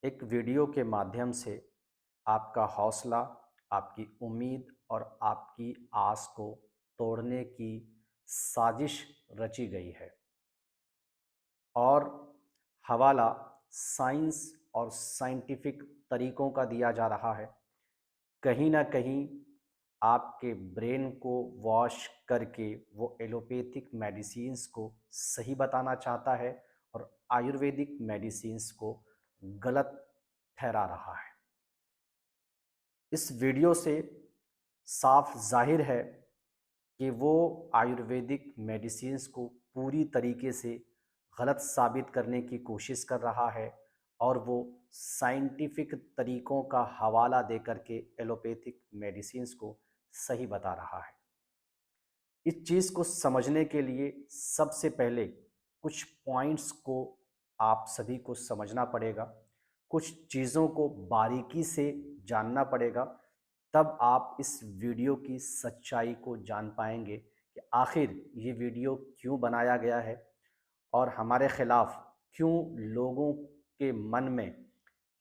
एक वीडियो के माध्यम से आपका हौसला, आपकी उम्मीद और आपकी आस को तोड़ने की साजिश रची गई है और हवाला साइंस और साइंटिफिक तरीकों का दिया जा रहा है। कहीं न कहीं आपके ब्रेन को वॉश करके वो एलोपैथिक मेडिसिन्स को सही बताना चाहता है और आयुर्वेदिक मेडिसिन्स को गलत ठहरा रहा है। इस वीडियो से साफ ज़ाहिर है कि वो आयुर्वेदिक मेडिसिन्स को पूरी तरीके से गलत साबित करने की कोशिश कर रहा है और वो साइंटिफिक तरीकों का हवाला दे करके एलोपैथिक मेडिसिन्स को सही बता रहा है। इस चीज़ को समझने के लिए सबसे पहले कुछ पॉइंट्स को आप सभी को समझना पड़ेगा, कुछ चीज़ों को बारीकी से जानना पड़ेगा, तब आप इस वीडियो की सच्चाई को जान पाएंगे कि आखिर ये वीडियो क्यों बनाया गया है और हमारे खिलाफ क्यों लोगों के मन में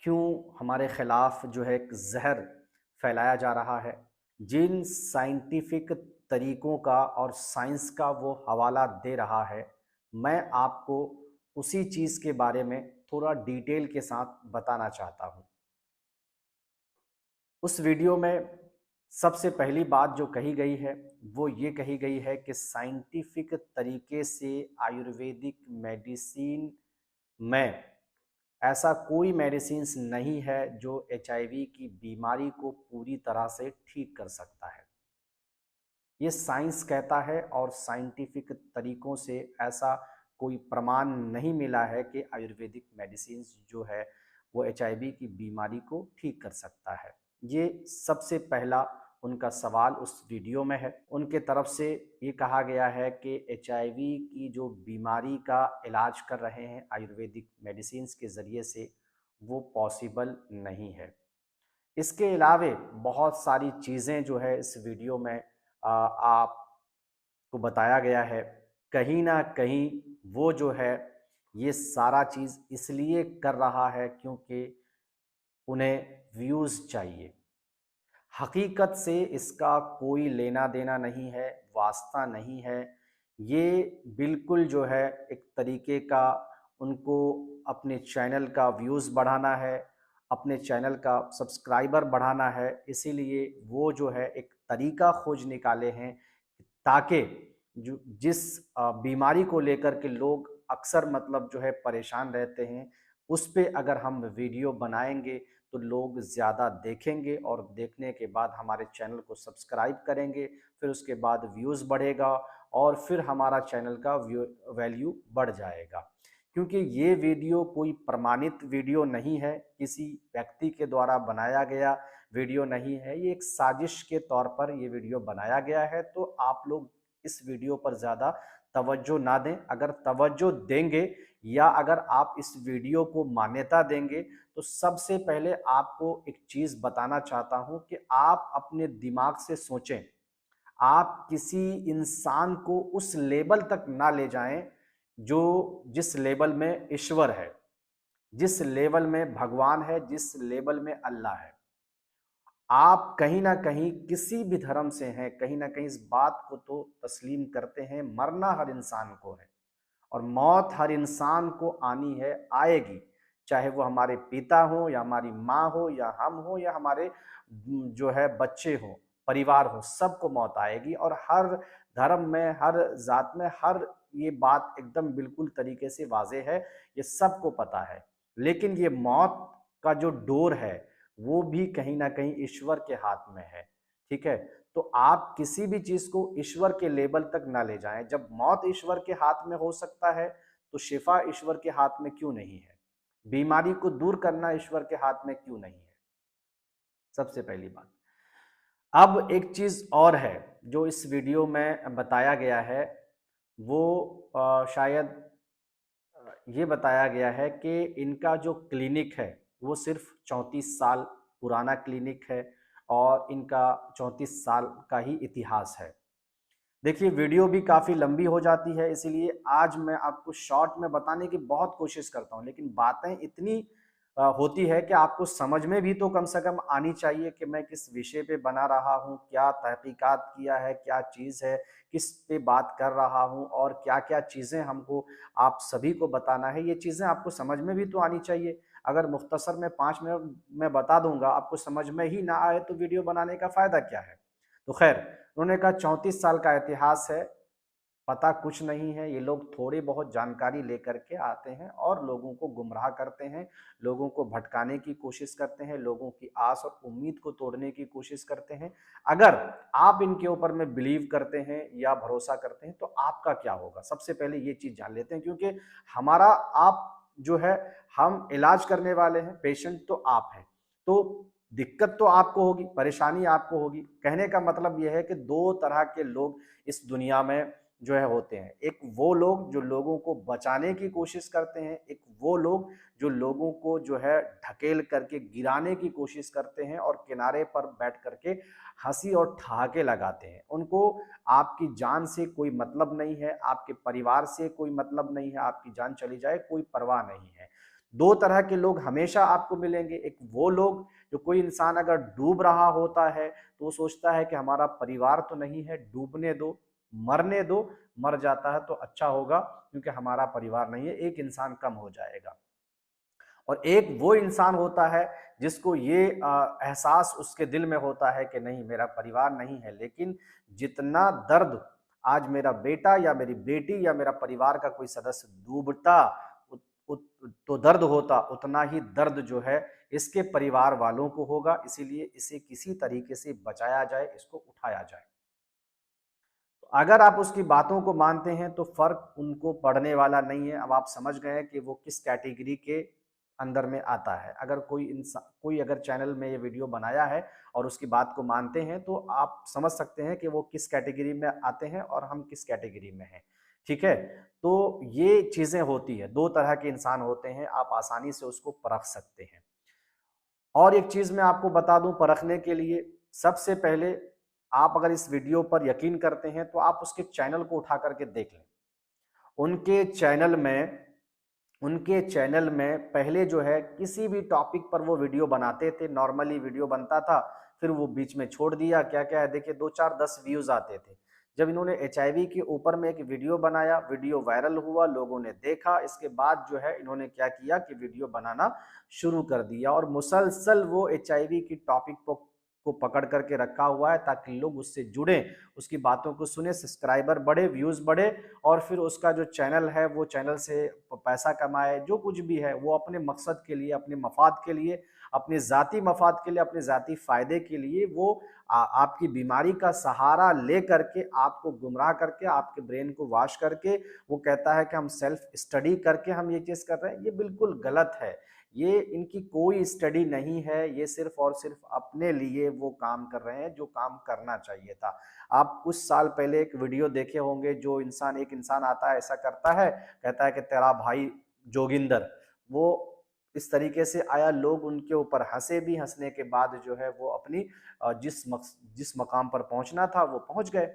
क्यों हमारे खिलाफ जो है एक जहर फैलाया जा रहा है। जिन साइंटिफिक तरीकों का और साइंस का वो हवाला दे रहा है, मैं आपको उसी चीज़ के बारे में थोड़ा डिटेल के साथ बताना चाहता हूँ। उस वीडियो में सबसे पहली बात जो कही गई है वो ये कही गई है कि साइंटिफिक तरीके से आयुर्वेदिक मेडिसिन में ऐसा कोई मेडिसिन्स नहीं है जो एचआईवी की बीमारी को पूरी तरह से ठीक कर सकता है। ये साइंस कहता है और साइंटिफिक तरीकों से ऐसा कोई प्रमाण नहीं मिला है कि आयुर्वेदिक मेडिसिन्स जो है वो एचआईवी की बीमारी को ठीक कर सकता है। ये सबसे पहला उनका सवाल उस वीडियो में है। उनके तरफ से ये कहा गया है कि एचआईवी की जो बीमारी का इलाज कर रहे हैं आयुर्वेदिक मेडिसिन्स के ज़रिए से, वो पॉसिबल नहीं है। इसके अलावे बहुत सारी चीज़ें जो है इस वीडियो में आपको बताया गया है। कहीं न कहीं वो जो है ये सारा चीज़ इसलिए कर रहा है क्योंकि उन्हें व्यूज़ चाहिए। हकीकत से इसका कोई लेना-देना नहीं है, वास्ता नहीं है। ये बिल्कुल जो है एक तरीके का उनको अपने चैनल का व्यूज़ बढ़ाना है, अपने चैनल का सब्सक्राइबर बढ़ाना है, इसीलिए वो जो है एक तरीका खोज निकाले हैं ताकि जो जिस बीमारी को लेकर के लोग अक्सर मतलब जो है परेशान रहते हैं, उस पे अगर हम वीडियो बनाएँगे तो लोग ज़्यादा देखेंगे और देखने के बाद हमारे चैनल को सब्सक्राइब करेंगे, फिर उसके बाद व्यूज़ बढ़ेगा और फिर हमारा चैनल का वैल्यू बढ़ जाएगा। क्योंकि ये वीडियो कोई प्रमाणित वीडियो नहीं है, किसी व्यक्ति के द्वारा बनाया गया वीडियो नहीं है, ये एक साजिश के तौर पर ये वीडियो बनाया गया है। तो आप लोग इस वीडियो पर ज़्यादा तवज्जो ना दें। अगर तवज्जो देंगे या अगर आप इस वीडियो को मान्यता देंगे तो सबसे पहले आपको एक चीज़ बताना चाहता हूँ कि आप अपने दिमाग से सोचें। आप किसी इंसान को उस लेवल तक ना ले जाएँ जो जिस लेवल में ईश्वर है, जिस लेवल में भगवान है, जिस लेवल में अल्लाह है। आप कहीं न कहीं किसी भी धर्म से हैं, कहीं न कहीं इस बात को तो तस्लीम करते हैं, मरना हर इंसान को है और मौत हर इंसान को आनी है, आएगी। चाहे वो हमारे पिता हों या हमारी माँ हो या हम हो या हमारे जो है बच्चे हों, परिवार हो, सबको मौत आएगी और हर धर्म में, हर ज़ात में, हर ये बात एकदम बिल्कुल तरीके से वाज़ेह है, ये सबको पता है। लेकिन ये मौत का जो डोर है, वो भी कहीं न कहीं ईश्वर के हाथ में है, ठीक है? तो आप किसी भी चीज़ को ईश्वर के लेवल तक ना ले जाएँ। जब मौत ईश्वर के हाथ में हो सकता है, तो शिफ़ा ईश्वर के हाथ में क्यों नहीं है? बीमारी को दूर करना ईश्वर के हाथ में क्यों नहीं है? सबसे पहली बात। अब एक चीज़ और है, जो इस वीडियो में बताया गया है, वो शायद ये बताया गया है कि इनका जो क्लिनिक है, वो सिर्फ़ 34 साल पुराना क्लिनिक है और इनका 34 साल का ही इतिहास है। देखिए वीडियो भी काफ़ी लंबी हो जाती है, इसीलिए आज मैं आपको शॉर्ट में बताने की बहुत कोशिश करता हूँ, लेकिन बातें इतनी होती है कि आपको समझ में भी तो कम से कम आनी चाहिए कि मैं किस विषय पे बना रहा हूँ, क्या तहकीकात किया है, क्या चीज़ है, किस पे बात कर रहा हूँ और क्या-क्या चीज़ें हमको आप सभी को बताना है, ये चीज़ें आपको समझ में भी तो आनी चाहिए। अगर मुख्तसर में 5 मिनट में बता दूँगा, आपको समझ में ही ना आए तो वीडियो बनाने का फ़ायदा क्या है? तो ख़ैर, उन्होंने कहा 34 साल का इतिहास है, पता कुछ नहीं है, ये लोग थोड़ी बहुत जानकारी लेकर के आते हैं और लोगों को गुमराह करते हैं, लोगों को भटकाने की कोशिश करते हैं, लोगों की आस और उम्मीद को तोड़ने की कोशिश करते हैं। अगर आप इनके ऊपर में बिलीव करते हैं या भरोसा करते हैं, तो आपका क्या होगा? सबसे पहले ये चीज़ जान लेते हैं, क्योंकि हमारा आप जो है, हम इलाज करने वाले हैं, पेशेंट तो आप हैं। तो दिक्कत तो आपको होगी, परेशानी आपको होगी। कहने का मतलब ये है कि 2 तरह के लोग इस दुनिया में जो है होते हैं। एक वो लोग जो लोगों को बचाने की कोशिश करते हैं, एक वो लोग जो लोगों को जो है ढकेल करके गिराने की कोशिश करते हैं और किनारे पर बैठ करके हँसी और ठहाके लगाते हैं। उनको आपकी जान से कोई मतलब नहीं है, आपके परिवार से कोई मतलब नहीं है, आपकी जान चली जाए कोई परवाह नहीं है। 2 तरह के लोग हमेशा आपको मिलेंगे, एक वो लोग जो कोई इंसान अगर डूब रहा होता है, तो वो सोचता है कि हमारा परिवार तो नहीं है, डूबने दो, मरने दो, मर जाता है तो अच्छा होगा क्योंकि हमारा परिवार नहीं है, एक इंसान कम हो जाएगा। और एक वो इंसान होता है जिसको ये एहसास उसके दिल में होता है कि नहीं, मेरा परिवार नहीं है, लेकिन जितना दर्द आज मेरा बेटा या मेरी बेटी या मेरा परिवार का कोई सदस्य डूबता उत, उत, तो दर्द होता, उतना ही दर्द जो है इसके परिवार वालों को होगा। इसीलिए इसे किसी तरीके से बचाया जाए, इसको उठाया जाए। अगर आप उसकी बातों को मानते हैं तो फर्क उनको पड़ने वाला नहीं है। अब आप समझ गए हैं कि वो किस कैटेगरी के अंदर में आता है। अगर कोई अगर चैनल में ये वीडियो बनाया है और उसकी बात को मानते हैं, तो आप समझ सकते हैं कि वो किस कैटेगरी में आते हैं और हम किस कैटेगरी में हैं। ठीक है? तो ये चीज़ें होती है, 2 तरह के इंसान होते हैं, आप आसानी से उसको परख सकते हैं। और एक चीज़ मैं आपको बता दूं परखने के लिए, सबसे पहले आप अगर इस वीडियो पर यकीन करते हैं तो आप उसके चैनल को उठा करके देख लें। उनके चैनल में उनके चैनल में पहले जो है किसी भी टॉपिक पर वो वीडियो बनाते थे, नॉर्मली वीडियो बनता था, फिर वो बीच में छोड़ दिया। क्या-क्या है देखिए, 2, 4, 10 व्यूज़ आते थे। जब इन्होंने एचआईवी के ऊपर में एक वीडियो बनाया, वीडियो वायरल हुआ, लोगों ने देखा, इसके बाद जो है इन्होंने क्या किया कि वीडियो बनाना शुरू कर दिया और मुसलसल वो एचआईवी की टॉपिक को पकड़ करके रखा हुआ है ताकि लोग उससे जुड़ें, उसकी बातों को सुने, सब्सक्राइबर बढ़े, व्यूज़ बढ़े और फिर उसका जो चैनल है वो चैनल से पैसा कमाए। जो कुछ भी है वो अपने मकसद के लिए, अपने मफाद के लिए, अपने ज़ाती मफाद के लिए, अपने ज़ाती फ़ायदे के लिए वो आपकी बीमारी का सहारा ले करके आपको गुमराह करके आपके ब्रेन को वॉश करके वो कहता है कि हम सेल्फ स्टडी करके हम ये चीज़ कर रहे हैं। ये बिल्कुल गलत है। ये इनकी कोई स्टडी नहीं है, ये सिर्फ़ और सिर्फ़ अपने लिए वो काम कर रहे हैं जो काम करना चाहिए था। आप कुछ साल पहले एक वीडियो देखे होंगे, जो एक इंसान आता है, ऐसा करता है, कहता है कि तेरा भाई जोगिंदर, वो इस तरीके से आया, लोग उनके ऊपर हँसे भी, हँसने के बाद जो है वो अपनी जिस मकाम पर पहुँचना था वो पहुँच गए।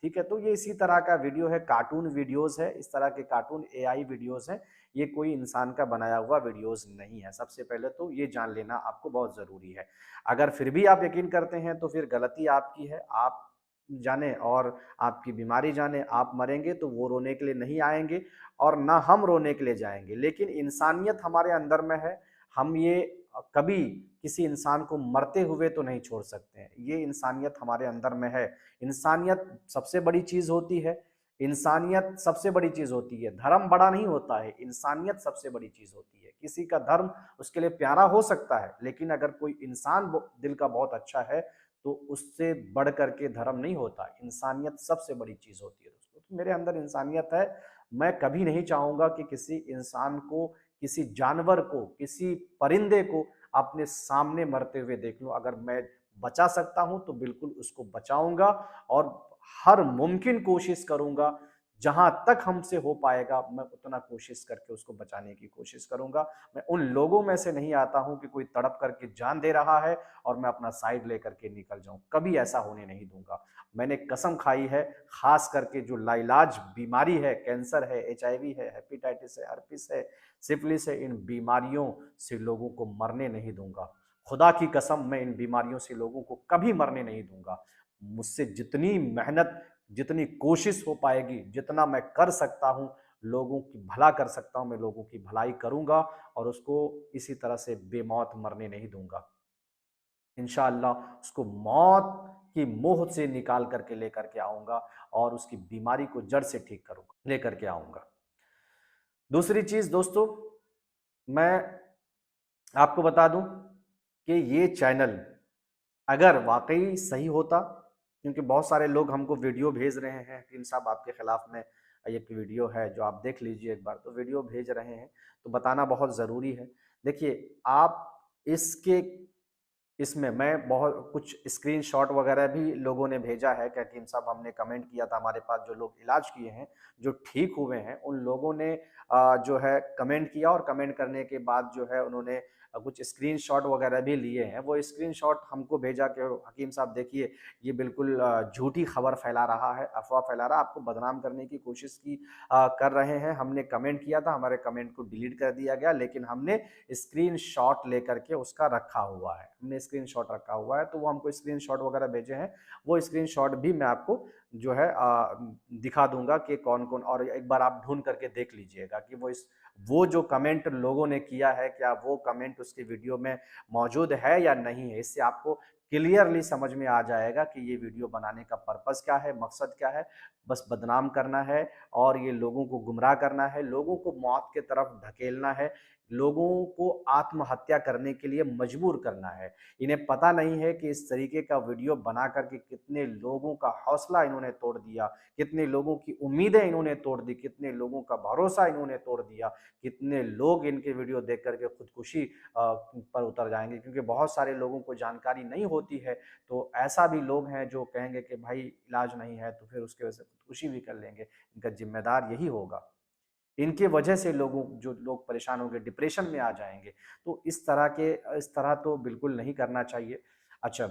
ठीक है? तो ये इसी तरह का वीडियो है, कार्टून वीडियोज़ है, इस तरह के कार्टून एआई वीडियोज़ हैं, ये कोई इंसान का बनाया हुआ वीडियोज़ नहीं है। सबसे पहले तो ये जान लेना आपको बहुत ज़रूरी है। अगर फिर भी आप यकीन करते हैं तो फिर गलती आपकी है, आप जाने और आपकी बीमारी जाने, आप मरेंगे तो वो रोने के लिए नहीं आएँगे और ना हम रोने के लिए जाएँगे। लेकिन इंसानियत हमारे अंदर में है, हम ये कभी किसी इंसान को मरते हुए तो नहीं छोड़ सकते हैं। ये इंसानियत हमारे अंदर में है। इंसानियत सबसे बड़ी चीज़ होती है, इंसानियत सबसे बड़ी चीज़ होती है। धर्म बड़ा नहीं होता है, इंसानियत सबसे बड़ी चीज़ होती है। किसी का धर्म उसके लिए प्यारा हो सकता है, लेकिन अगर कोई इंसान दिल का बहुत अच्छा है, तो उससे बढ़ कर के धर्म नहीं होता। इंसानियत सबसे बड़ी चीज़ होती है दोस्तों। तो मेरे अंदर इंसानियत है। मैं कभी नहीं चाहूँगा कि किसी इंसान को, किसी जानवर को, किसी परिंदे को अपने सामने मरते हुए देख लूँ। अगर मैं बचा सकता हूँ तो बिल्कुल उसको बचाऊँगा और हर मुमकिन कोशिश करूँगा, जहां तक हमसे हो पाएगा मैं उतना कोशिश करके उसको बचाने की कोशिश करूंगा। मैं उन लोगों में से नहीं आता हूं कि कोई तड़प करके जान दे रहा है और मैं अपना साइड लेकर के निकल जाऊं, कभी ऐसा होने नहीं दूंगा। मैंने कसम खाई है, खास करके जो लाइलाज बीमारी है, कैंसर है, HIV है, हेपेटाइटिस है, हर्पिस है, सिफिलिस है, इन बीमारियों से लोगों को मरने नहीं दूंगा। खुदा की कसम, मैं इन बीमारियों से लोगों को कभी मरने नहीं दूंगा। मुझसे जितनी मेहनत, जितनी कोशिश हो पाएगी, जितना मैं कर सकता हूं, लोगों की भला कर सकता हूं, मैं लोगों की भलाई करूंगा और उसको इसी तरह से बेमौत मरने नहीं दूंगा। इंशाअल्लाह उसको मौत की मोह से निकाल करके लेकर के आऊंगा और उसकी बीमारी को जड़ से ठीक करूंगा, लेकर के आऊंगा। दूसरी चीज दोस्तों, मैं आपको बता दूं कि ये चैनल अगर वाकई सही होता, क्योंकि बहुत सारे लोग हमको वीडियो भेज रहे हैं कि इन साहब आपके खिलाफ में एक वीडियो है जो आप देख लीजिए एक बार, तो वीडियो भेज रहे हैं तो बताना बहुत ज़रूरी है। देखिए आप इसके इसमें मैं बहुत कुछ स्क्रीनशॉट वगैरह भी लोगों ने भेजा है कि हकीम साहब हमने कमेंट किया था, हमारे पास जो लोग इलाज किए हैं, जो ठीक हुए हैं, उन लोगों ने जो है कमेंट किया और कमेंट करने के बाद जो है उन्होंने कुछ स्क्रीनशॉट वगैरह भी लिए हैं। वो स्क्रीनशॉट हमको भेजा कि हकीम साहब देखिए ये बिल्कुल झूठी खबर फैला रहा है, अफवाह फैला रहा है, आपको बदनाम करने की कोशिश की कर रहे हैं। हमने कमेंट किया था, हमारे कमेंट को डिलीट कर दिया गया, लेकिन हमने स्क्रीनशॉट लेकर के उसका रखा हुआ है, हमने स्क्रीनशॉट रखा हुआ है, तो वो हमको स्क्रीनशॉट वगैरह भेजे हैं। वो स्क्रीनशॉट भी मैं आपको जो है दिखा दूंगा कि कौन कौन, और एक बार आप ढूंढ करके देख लीजिएगा कि वो जो कमेंट लोगों ने किया है, क्या वो कमेंट उसकी वीडियो में मौजूद है या नहीं है। इससे आपको क्लियरली समझ में आ जाएगा कि ये वीडियो बनाने का पर्पस क्या है, मकसद क्या है। बस बदनाम करना है और ये लोगों को गुमराह करना है, लोगों को मौत की तरफ ढकेलना है, लोगों को आत्महत्या करने के लिए मजबूर करना है। इन्हें पता नहीं है कि इस तरीके का वीडियो बना करके कितने लोगों का हौसला इन्होंने तोड़ दिया, कितने लोगों की उम्मीदें इन्होंने तोड़ दी, कितने लोगों का भरोसा इन्होंने तोड़ दिया, कितने लोग इनके वीडियो देख करके खुदकुशी पर उतर जाएंगे, क्योंकि बहुत सारे लोगों को जानकारी नहीं होती है। तो ऐसा भी लोग हैं जो कहेंगे कि भाई इलाज नहीं है, तो फिर उसकी वजह से खुदकुशी भी कर लेंगे। इनका जिम्मेदार यही होगा। इनके वजह से जो लोग परेशान होंगे, डिप्रेशन में आ जाएंगे। तो इस तरह तो बिल्कुल नहीं करना चाहिए। अच्छा,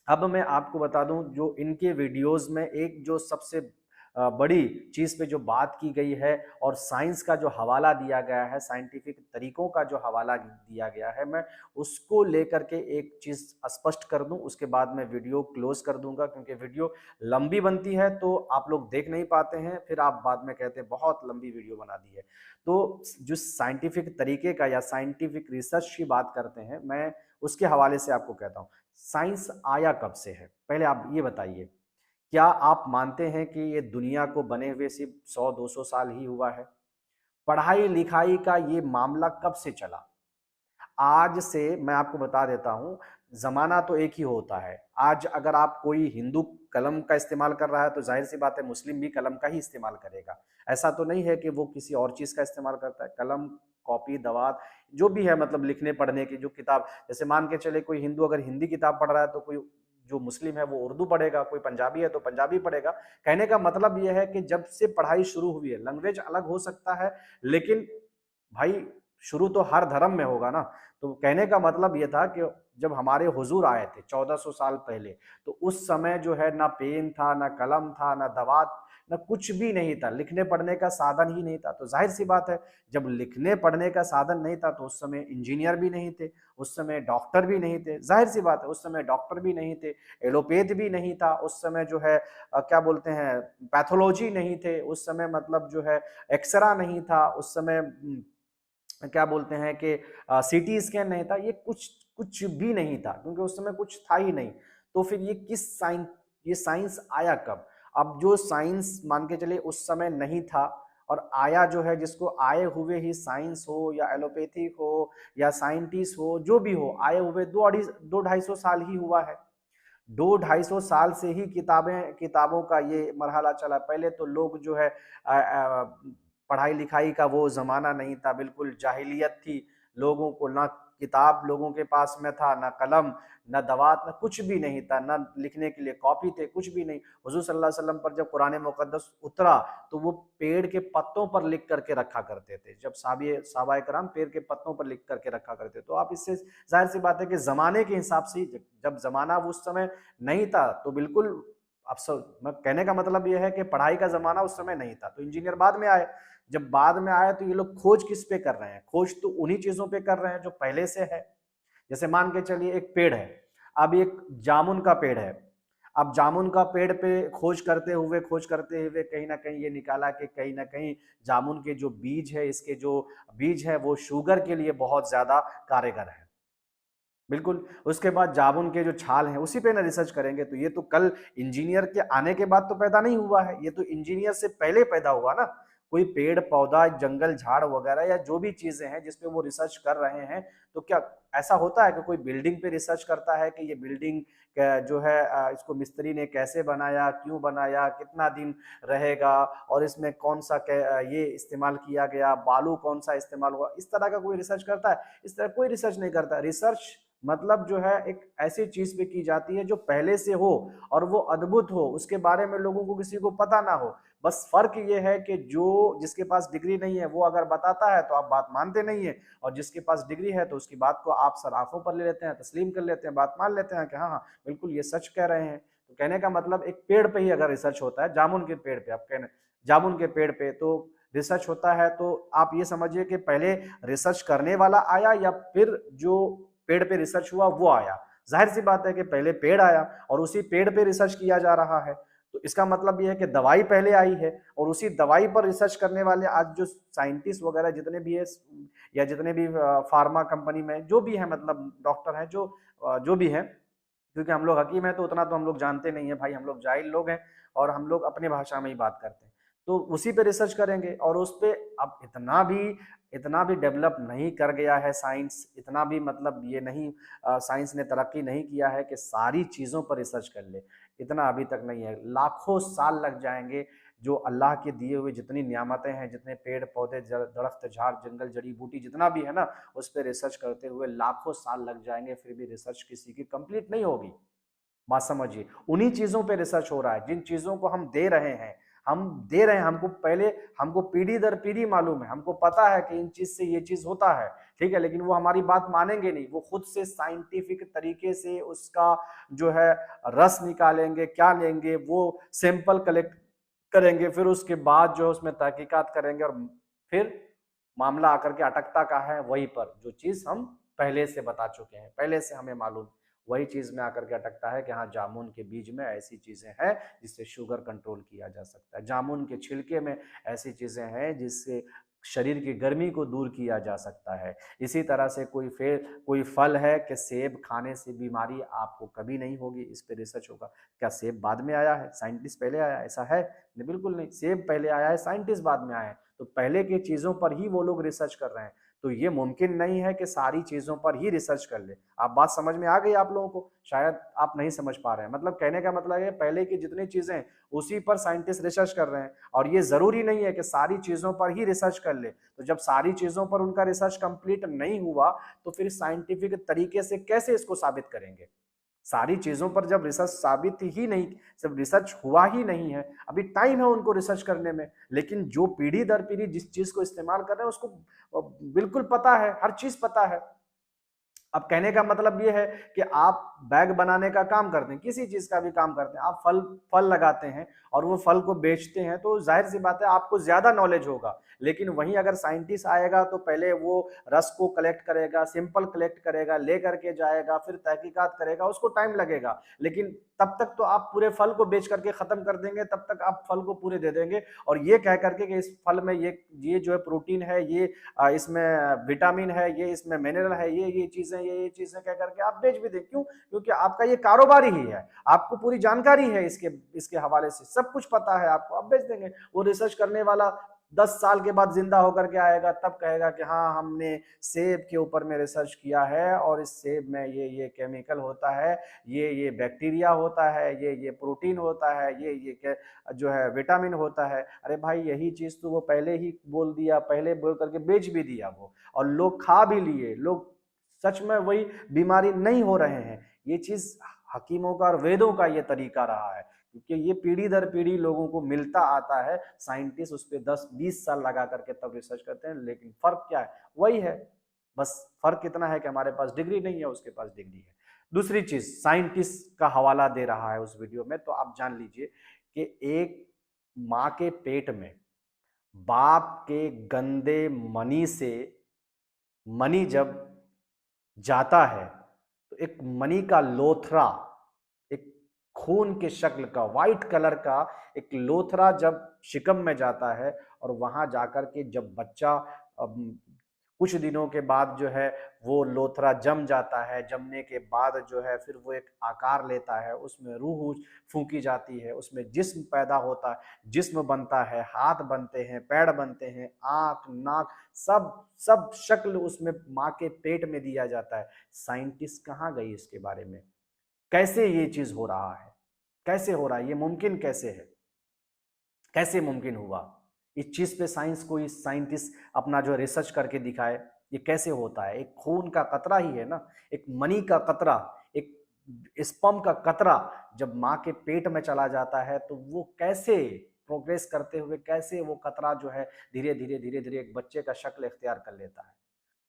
अब मैं आपको बता दूं, जो इनके वीडियोस में एक जो सबसे बड़ी चीज पे जो बात की गई है और साइंस का जो हवाला दिया गया है, साइंटिफिक तरीकों का जो हवाला दिया गया है, मैं उसको लेकर के एक चीज स्पष्ट कर दूं, उसके बाद मैं वीडियो क्लोज कर दूंगा, क्योंकि वीडियो लंबी बनती है तो आप लोग देख नहीं पाते हैं, फिर आप बाद में कहते हैं बहुत लंबी वीडियो बना दी है। तो जो साइंटिफिक तरीके का या साइंटिफिक रिसर्च की बात करते हैं, मैं उसके हवाले से आपको कहता हूं। साइंस आया कब से है, पहले आप ये बताइए। क्या आप मानते हैं कि ये दुनिया को बने हुए सिर्फ 100-200 साल ही हुआ है? पढ़ाई लिखाई का ये मामला कब से चला? आज से मैं आपको बता देता हूं, जमाना तो एक ही होता है। आज अगर आप कोई हिंदू कलम का इस्तेमाल कर रहा है तो जाहिर सी बात है मुस्लिम भी कलम का ही इस्तेमाल करेगा। ऐसा तो नहीं है कि वो किसी और चीज का इस्तेमाल करता है। कलम, कॉपी, दवात जो भी है, मतलब लिखने पढ़ने की जो किताब, जैसे मान के चले कोई हिंदू अगर हिंदी किताब पढ़ रहा है तो कोई जो मुस्लिम है वो उर्दू पढ़ेगा, कोई पंजाबी है तो पंजाबी पढ़ेगा। कहने का मतलब यह है कि जब से पढ़ाई शुरू हुई है, लैंग्वेज अलग हो सकता है, लेकिन भाई शुरू तो हर धर्म में होगा ना। तो कहने का मतलब ये था कि जब हमारे हुजूर आए थे 1400 साल पहले, तो उस समय जो है ना पेन था, ना कलम था, ना दवात, ना कुछ भी नहीं था, लिखने पढ़ने का साधन ही नहीं था। तो जाहिर सी बात है, जब लिखने पढ़ने का साधन नहीं था तो उस समय इंजीनियर भी नहीं थे, उस समय डॉक्टर भी नहीं थे। जाहिर सी बात है, उस समय डॉक्टर भी नहीं थे, एलोपैथ भी नहीं था, उस समय जो है क्या बोलते हैं, पैथोलॉजी नहीं थे उस समय, मतलब जो है एक्सरा नहीं था उस समय, क्या बोलते हैं कि सीटी स्कैन नहीं था, ये कुछ कुछ भी नहीं था, क्योंकि उस समय कुछ था ही नहीं। तो फिर ये साइंस आया कब? अब जो साइंस मान के चलिए उस समय नहीं था और आया जो है, जिसको आए हुए ही साइंस हो या एलोपैथी हो या साइंटिस्ट हो, जो भी हो, आए हुए 2-250 साल ही हुआ है। 2-250 साल से ही किताबों का ये मरहला चला। पहले तो लोग जो है पढ़ाई लिखाई का वो जमाना नहीं था, बिल्कुल जाहिलियत थी, लोगों को ना किताब लोगों के पास में था, ना कलम, ना दवात, ना कुछ भी नहीं था, ना लिखने के लिए कॉपी थे, कुछ भी नहीं। हुजूर सल्लल्लाहु अलैहि वसल्लम पर जब कुरान मुकद्दस उतरा तो वो पेड़ के पत्तों पर लिख करके रखा करते थे। जब सहाबाए कराम पेड़ के पत्तों पर लिख करके रखा करते, तो आप इससे जाहिर सी बात है कि जमाने के हिसाब से, जब जमाना उस समय नहीं था तो बिल्कुल, अब मैं कहने का मतलब यह है कि पढ़ाई का जमाना उस समय नहीं था, तो इंजीनियर बाद में आए। जब बाद में आए तो ये लोग खोज किस पे कर रहे हैं? खोज तो उन्हीं चीजों पे कर रहे हैं जो पहले से है। जैसे मान के चलिए एक पेड़ है, अब एक जामुन का पेड़ है। अब जामुन का पेड़ पे खोज करते हुए कहीं ना कहीं ये निकाला कि कहीं ना कहीं जामुन के जो बीज है, इसके जो बीज है वो शुगर के लिए बहुत ज्यादा कारगर है। बिल्कुल। उसके बाद जामुन के जो छाल हैं उसी पे ना रिसर्च करेंगे, तो ये तो कल इंजीनियर के आने के बाद तो पैदा नहीं हुआ है, ये तो इंजीनियर से पहले पैदा हुआ ना। कोई पेड़ पौधा जंगल झाड़ वगैरह या जो भी चीजें हैं जिसपे वो रिसर्च कर रहे हैं, तो क्या ऐसा होता है कि कोई बिल्डिंग पे रिसर्च करता है कि ये बिल्डिंग जो है इसको मिस्त्री ने कैसे बनाया, क्यों बनाया, कितना दिन रहेगा, और इसमें कौन सा ये इस्तेमाल किया गया, बालू कौन सा इस्तेमाल हुआ, इस तरह का कोई रिसर्च करता है? इस तरह कोई रिसर्च नहीं करता। रिसर्च मतलब जो है एक ऐसी चीज पे की जाती है जो पहले से हो और वो अद्भुत हो, उसके बारे में लोगों को किसी को पता ना हो। बस फर्क ये है कि जो जिसके पास डिग्री नहीं है वो अगर बताता है तो आप बात मानते नहीं है, और जिसके पास डिग्री है तो उसकी बात को आप सर आंखों पर ले लेते हैं, तस्लीम कर लेते हैं, बात मान लेते हैं कि हाँ हाँ बिल्कुल ये सच कह रहे हैं। तो कहने का मतलब एक पेड़ पे ही अगर रिसर्च होता है, जामुन के पेड़ पे, आप कहने जामुन के पेड़ पे तो रिसर्च होता है, तो आप ये समझिए कि पहले रिसर्च करने वाला आया या फिर जो पेड़ पे रिसर्च हुआ वो आया। जाहिर सी बात है कि पहले पेड़ आया और उसी पेड़ पे रिसर्च किया जा रहा है, तो इसका मतलब ये है कि दवाई पहले आई है और उसी दवाई पर रिसर्च करने वाले आज जो साइंटिस्ट वगैरह जितने भी है, या जितने भी फार्मा कंपनी में जो भी है, मतलब डॉक्टर हैं जो भी हैं, क्योंकि हम लोग हकीम हैं तो उतना तो हम लोग जानते नहीं है भाई, हम लोग जाहिल लोग हैं और हम लोग अपनी भाषा में ही बात करते हैं। तो उसी पे रिसर्च करेंगे और उस पे अब इतना भी डेवलप नहीं कर गया है साइंस, इतना भी मतलब ये नहीं, साइंस ने तरक्की नहीं किया है कि सारी चीज़ों पर रिसर्च कर ले, इतना अभी तक नहीं है। लाखों साल लग जाएंगे, जो अल्लाह के दिए हुए जितनी नियामतें हैं, जितने पेड़ पौधे दरख्त झाड़ जंगल जड़ी बूटी जितना भी है ना, उस पर रिसर्च करते हुए लाखों साल लग जाएंगे, फिर भी रिसर्च किसी की कंप्लीट नहीं होगी। बात समझिए, उन्हीं चीजों पे रिसर्च हो रहा है जिन चीजों को हम दे रहे हैं, हमको पीढ़ी दर पीढ़ी मालूम है, हमको पता है कि इन चीज से ये चीज होता है, ठीक है, लेकिन वो हमारी बात मानेंगे नहीं, वो खुद से साइंटिफिक तरीके से उसका जो है रस निकालेंगे, क्या लेंगे, वो सैंपल कलेक्ट करेंगे, फिर उसके बाद जो उसमें तहकीकात करेंगे, और फिर मामला आकर के अटकता का है वहीं पर, जो चीज हम पहले से बता चुके हैं, पहले से हमें मालूम, वही चीज में आकर के अटकता है कि हाँ जामुन के बीज में ऐसी चीजें हैं जिससे शुगर कंट्रोल किया जा सकता है, जामुन के छिलके में ऐसी चीजें हैं जिससे शरीर की गर्मी को दूर किया जा सकता है। इसी तरह से कोई फल है कि सेब खाने से बीमारी आपको कभी नहीं होगी, इस पे रिसर्च होगा। क्या सेब बाद में आया है, साइंटिस्ट पहले आया, ऐसा है? नहीं, बिल्कुल नहीं, सेब पहले आया है, साइंटिस्ट बाद में आए हैं, तो पहले की चीजों पर ही वो लोग रिसर्च कर रहे हैं। तो ये मुमकिन नहीं है कि सारी चीजों पर ही रिसर्च कर ले। आप बात समझ में आ गई आप लोगों को? शायद आप नहीं समझ पा रहे हैं, मतलब कहने का मतलब है पहले की जितनी चीजें उसी पर साइंटिस्ट रिसर्च कर रहे हैं, और ये जरूरी नहीं है कि सारी चीजों पर ही रिसर्च कर ले। तो जब सारी चीजों पर उनका रिसर्च कंप्लीट नहीं हुआ तो फिर साइंटिफिक तरीके से कैसे इसको साबित करेंगे? सारी चीजों पर जब रिसर्च साबित ही नहीं, जब रिसर्च हुआ ही नहीं है, अभी टाइम है उनको रिसर्च करने में, लेकिन जो पीढ़ी दर पीढ़ी जिस चीज को इस्तेमाल कर रहे हैं उसको बिल्कुल पता है, हर चीज पता है। अब कहने का मतलब ये है कि आप बैग बनाने का काम करते हैं, किसी चीज का भी काम करते हैं, आप फल फल लगाते हैं और वो फल को बेचते हैं, तो जाहिर सी बात है आपको ज्यादा नॉलेज होगा। लेकिन वहीं अगर साइंटिस्ट आएगा तो पहले वो रस को कलेक्ट करेगा, सिंपल कलेक्ट करेगा, ले करके जाएगा, फिर तहकीकात करेगा, उसको टाइम लगेगा, लेकिन तब तक तो आप पूरे फल को बेच करके खत्म कर देंगे, तब तक आप फल को पूरे दे देंगे, और ये कह करके कि इस फल में ये जो है प्रोटीन है, ये इसमें विटामिन है, ये इसमें मिनरल है, ये चीजें कह करके आप बेच भी दें। क्यों? क्योंकि आपका ये कारोबार ही है, आपको पूरी जानकारी है, इसके हवाले से सब कुछ पता है आपको, आप बेच देंगे। वो रिसर्च करने वाला 10 साल के बाद जिंदा होकर के आएगा, तब कहेगा कि हाँ हमने सेब के ऊपर में रिसर्च किया है और इस सेब में ये केमिकल होता है, ये बैक्टीरिया होता है, ये प्रोटीन होता है, ये जो है विटामिन होता है। अरे भाई यही चीज तो वो पहले ही बोल दिया, पहले बोल करके बेच भी दिया वो, और लोग खा भी लिए, लोग सच में वही बीमारी नहीं हो रहे हैं। ये चीज हकीमों का और वेदों का ये तरीका रहा है, क्योंकि ये पीढ़ी दर पीढ़ी लोगों को मिलता आता है। साइंटिस्ट उस पर 10-20 साल लगा करके तब रिसर्च करते हैं, लेकिन फर्क क्या है, वही है। बस फर्क इतना है कि हमारे पास डिग्री नहीं है, उसके पास डिग्री है। दूसरी चीज, साइंटिस्ट का हवाला दे रहा है उस वीडियो में, तो आप जान लीजिए कि एक माँ के पेट में बाप के गंदे मनी से मनी जब जाता है, तो एक मनी का लोथरा, एक खून के शक्ल का व्हाइट कलर का एक लोथरा जब शिकम में जाता है, और वहां जाकर के जब बच्चा कुछ दिनों के बाद जो है वो लोथरा जम जाता है, जमने के बाद जो है फिर वो एक आकार लेता है, उसमें रूह फूंकी जाती है, उसमें जिस्म पैदा होता है, जिस्म बनता है, हाथ बनते हैं, पैर बनते हैं, आंख नाक सब सब शक्ल उसमें माँ के पेट में दिया जाता है। साइंटिस्ट कहाँ गई इसके बारे में, कैसे ये चीज हो रहा है, कैसे हो रहा है, ये मुमकिन कैसे है, कैसे मुमकिन हुआ? इस चीज पे साइंस कोई साइंटिस्ट अपना जो रिसर्च करके दिखाए, ये कैसे होता है? एक खून का कतरा ही है ना, एक मनी का कतरा, एक स्पर्म का कतरा जब माँ के पेट में चला जाता है, तो वो कैसे प्रोग्रेस करते हुए कैसे वो कतरा जो है धीरे धीरे धीरे धीरे एक बच्चे का शक्ल इख्तियार कर लेता है।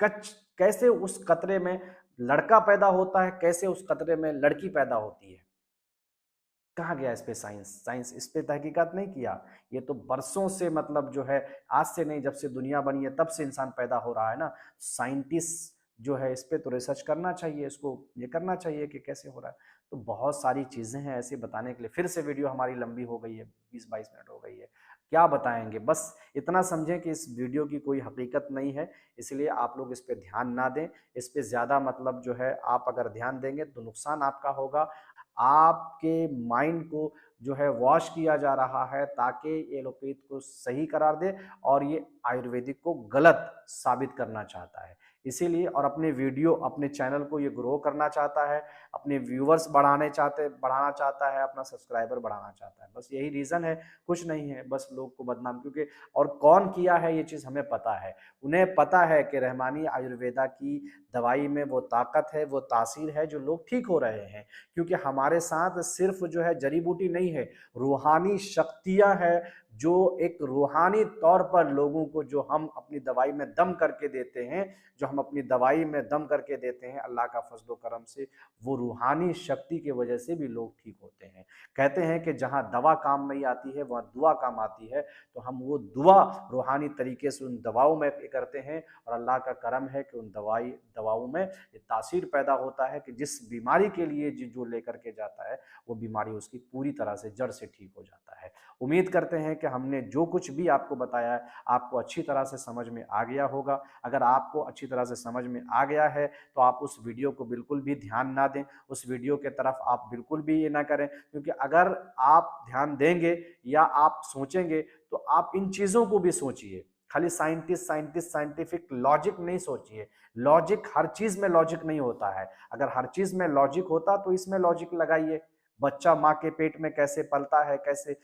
कच कैसे उस कतरे में लड़का पैदा होता है, कैसे उस कतरे में लड़की पैदा होती है? कहाँ गया इस पे साइंस? साइंस इस पे तहकीकात नहीं किया। ये तो बरसों से मतलब जो है, आज से नहीं, जब से दुनिया बनी है तब से इंसान पैदा हो रहा है ना। साइंटिस्ट जो है इस पे तो रिसर्च करना चाहिए, इसको ये करना चाहिए कि कैसे हो रहा है। तो बहुत सारी चीजें हैं ऐसे बताने के लिए। फिर से वीडियो हमारी लंबी हो गई है, 20-22 मिनट हो गई है, क्या बताएंगे? बस इतना समझें कि इस वीडियो की कोई हकीकत नहीं है, इसलिए आप लोग इस पे ध्यान ना दें। इस पे ज्यादा मतलब जो है आप अगर ध्यान देंगे तो नुकसान आपका होगा। आपके माइंड को जो है वॉश किया जा रहा है ताकि ये एलोपैथ को सही करार दे, और ये आयुर्वेदिक को गलत साबित करना चाहता है। इसीलिए, और अपने वीडियो अपने चैनल को ये ग्रो करना चाहता है, अपने व्यूवर्स बढ़ाना चाहता है, अपना सब्सक्राइबर बढ़ाना चाहता है। बस यही रीज़न है, कुछ नहीं है। बस लोग को बदनाम, क्योंकि और कौन किया है ये चीज़ हमें पता है। उन्हें पता है कि रहमानी आयुर्वेदा की दवाई में वो ताकत है, वो तासीर है, जो लोग ठीक हो रहे हैं। क्योंकि हमारे साथ सिर्फ जो है जड़ी बूटी नहीं है, रूहानी शक्तियां हैं, जो एक रूहानी तौर पर लोगों को जो हम अपनी दवाई में दम करके देते हैं, जो हम अपनी दवाई में दम करके देते हैं अल्लाह का फजलो करम से, वो रूहानी शक्ति की वजह से भी लोग ठीक होते हैं। कहते हैं कि जहां दवा काम नहीं आती है वहां दुआ काम आती है, तो हम वो दुआ रूहानी तरीके से उन दवाओं में करते हैं, और अल्लाह का करम है कि उन दवाओं में ये तासीर पैदा होता है कि जिस बीमारी के लिए जो लेकर के जाता है, वो बीमारी उसकी पूरी तरह से जड़ से ठीक हो जाता है। उम्मीद करते हैं कि हमने जो कुछ भी आपको बताया है आपको अच्छी तरह से समझ में आ गया होगा। अगर आपको अच्छी तरह से समझ में आ गया है तो आप उस वीडियो को बिल्कुल भी ध्यान ना दें, उस वीडियो के तरफ आप बिल्कुल भी ये ना करें, क्योंकि अगर आप ध्यान देंगे या आप सोचेंगे तो आप इन चीज़ों को भी सोचिए। खाली साइंटिस्ट साइंटिफिक लॉजिक नहीं सोचिए। लॉजिक, हर चीज में लॉजिक नहीं होता है। अगर हर चीज में लॉजिक होता तो इसमें लॉजिक लगाइए। बच्चा माँ के पेट में कैसे पलता है, कैसे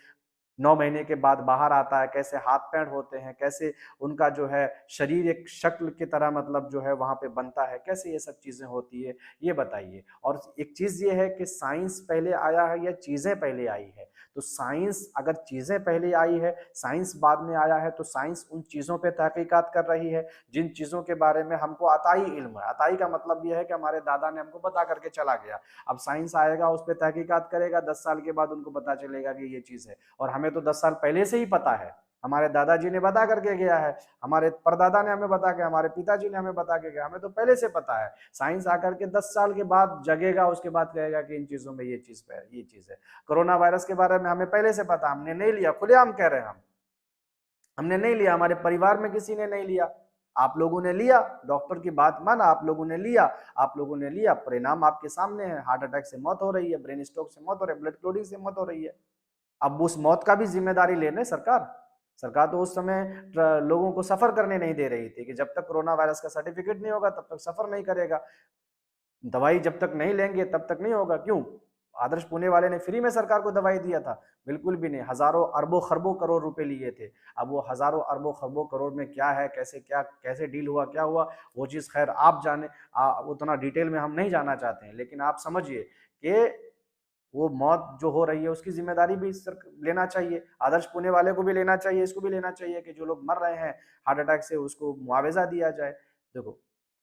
9 महीने के बाद बाहर आता है, कैसे हाथ पैर होते हैं, कैसे उनका जो है शरीर एक शक्ल की तरह मतलब जो है वहां पे बनता है, कैसे ये सब चीजें होती है, ये बताइए। और एक चीज ये है कि साइंस पहले आया है या चीजें पहले आई है? तो साइंस, अगर चीजें पहले आई है, साइंस बाद में आया है, तो साइंस उन चीजों पे तहकीकात कर रही है जिन चीजों के बारे में हमको अताई इल्म है। अताई का मतलब यह है कि हमारे दादा ने हमको बता करके चला गया। अब साइंस आएगा, उस पर तहकीकात करेगा, 10 साल के बाद उनको पता चलेगा कि ये चीज है। और हमें तो 10 साल पहले से ही पता है, हमारे दादाजी ने बता करके गया है, हमारे परदादा ने हमें बता के, हमारे पिताजी ने हमें बता के गया, हमें तो पहले से पता है। साइंस आकर के 10 साल के बाद जगेगा, उसके बाद कहेगा कि इन चीजों में ये चीज है। कोरोना वायरस के बारे में हमें पहले से पता, हमने नहीं लिया, खुलेआम कह रहे हैं हमने नहीं लिया, हमारे परिवार में किसी ने नहीं लिया। आप लोगों ने लिया, डॉक्टर की बात माना, आप लोगों ने लिया, परिणाम आपके सामने है। हार्ट अटैक से मौत हो रही है, ब्रेन स्ट्रोक से मौत हो रही है, ब्लड क्लॉटिंग से मौत हो रही है। अब उस मौत का भी जिम्मेदारी लेने सरकार। सरकार तो उस समय लोगों को सफर करने नहीं दे रही थी कि जब तक कोरोना वायरस का सर्टिफिकेट नहीं होगा तब तक सफर नहीं करेगा, दवाई जब तक नहीं लेंगे तब तक नहीं होगा। क्यों? आदर्श पुणे वाले ने फ्री में सरकार को दवाई दिया था? बिल्कुल भी नहीं, हजारों अरबों खरबों करोड़ रुपए लिए थे। अब वो हजारों अरबों खरबों करोड़ में कैसे डील हुआ, क्या हुआ, वो चीज़ खैर आप जाने, उतना डिटेल में हम नहीं जानना चाहते हैं, लेकिन आप समझिए कि वो मौत जो हो रही है उसकी जिम्मेदारी भी सर लेना चाहिए, आदर्श पुणे वाले को भी लेना चाहिए, इसको भी लेना चाहिए कि जो लोग मर रहे हैं हार्ट अटैक से उसको मुआवजा दिया जाए। देखो,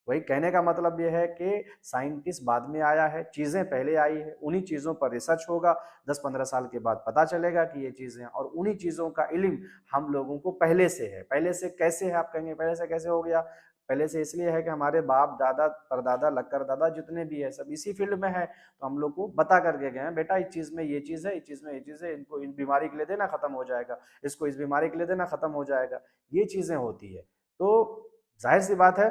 वही कहने का मतलब ये है कि साइंटिस्ट बाद में आया है, चीजें पहले आई है, उन्हीं चीजों पर रिसर्च होगा, 10-15 साल के बाद पता चलेगा कि ये चीजें, और उन्हीं चीजों का इल्म हम लोगों को पहले से है। पहले से कैसे है आप कहेंगे, पहले से कैसे हो गया? पहले से इसलिए है कि हमारे बाप दादा परदादा लक्कर दादा जितने भी है सब इसी फील्ड में है, तो हम लोग को बता करके गए हैं, बेटा इस चीज में ये चीज है, इस चीज में ये चीज है, इनको इन बीमारी के लिए देना खत्म हो जाएगा, इसको इस बीमारी के लिए देना खत्म हो जाएगा, ये चीजें होती है। तो जाहिर सी बात है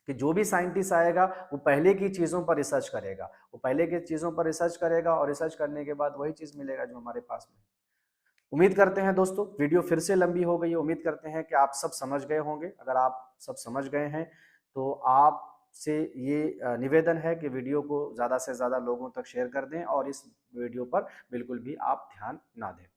कि जो भी साइंटिस्ट आएगा वो पहले की चीजों पर रिसर्च करेगा, वो पहले की चीजों पर रिसर्च करेगा और रिसर्च करने के बाद वही चीज मिलेगा जो हमारे पास में। उम्मीद करते हैं दोस्तों वीडियो फिर से लंबी हो गई है, उम्मीद करते हैं कि आप सब समझ गए होंगे। अगर आप सब समझ गए हैं तो आपसे ये निवेदन है कि वीडियो को ज़्यादा से ज़्यादा लोगों तक शेयर कर दें और इस वीडियो पर बिल्कुल भी आप ध्यान ना दें।